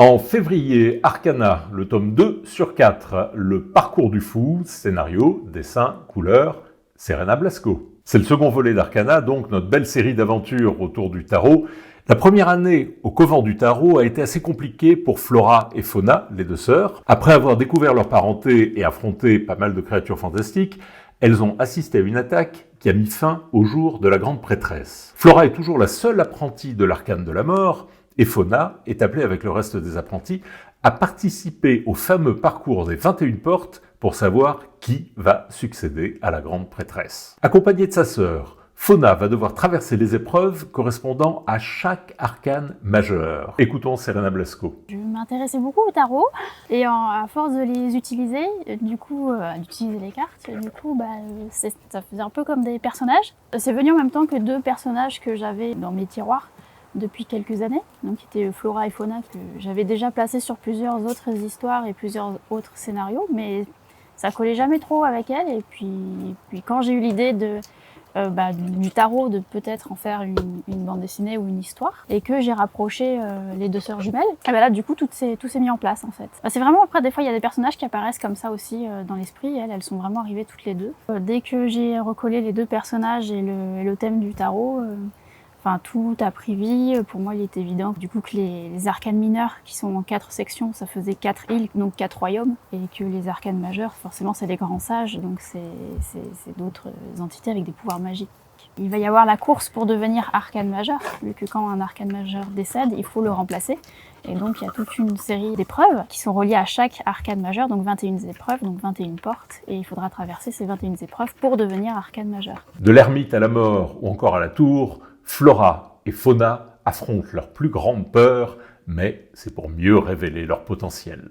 En février, Arcana, le tome 2 sur 4, le parcours du fou, scénario, dessin, couleur, Serena Blasco. C'est le second volet d'Arcana, donc notre belle série d'aventures autour du tarot. La première année au couvent du tarot a été assez compliquée pour Flora et Fauna, les deux sœurs. Après avoir découvert leur parenté et affronté pas mal de créatures fantastiques, elles ont assisté à une attaque qui a mis fin au jour de la grande prêtresse. Flora est toujours la seule apprentie de l'arcane de la mort, et Fauna est appelée avec le reste des apprentis à participer au fameux parcours des 21 portes pour savoir qui va succéder à la grande prêtresse. Accompagnée de sa sœur, Fauna va devoir traverser les épreuves correspondant à chaque arcane majeur. Écoutons Serena Blasco. Je m'intéressais beaucoup au tarot et à force de les utiliser, d'utiliser les cartes, ça faisait un peu comme des personnages. C'est venu en même temps que deux personnages que j'avais dans mes tiroirs depuis quelques années, donc qui étaient Flora et Fauna, que j'avais déjà placé sur plusieurs autres histoires et plusieurs autres scénarios, mais ça collait jamais trop avec elles. Et puis quand j'ai eu l'idée du tarot, de peut-être en faire une bande dessinée ou une histoire, et que j'ai rapproché les deux sœurs jumelles, et là du coup tout s'est mis en place en fait. C'est vraiment, après des fois il y a des personnages qui apparaissent comme ça aussi dans l'esprit, elles sont vraiment arrivées toutes les deux. Dès que j'ai recollé les deux personnages et le thème du tarot, tout a pris vie. Pour moi, il est évident du coup que les arcanes mineurs, qui sont en 4 sections, ça faisait 4 îles, donc 4 royaumes, et que les arcanes majeurs, forcément, c'est les grands sages, donc c'est d'autres entités avec des pouvoirs magiques. Il va y avoir la course pour devenir arcane majeur, vu que quand un arcane majeur décède, il faut le remplacer. Et donc il y a toute une série d'épreuves qui sont reliées à chaque arcane majeur, donc 21 épreuves, donc 21 portes, et il faudra traverser ces 21 épreuves pour devenir arcane majeur. De l'ermite à la mort ou encore à la tour, Flora et Fauna affrontent leur plus grande peur, mais c'est pour mieux révéler leur potentiel.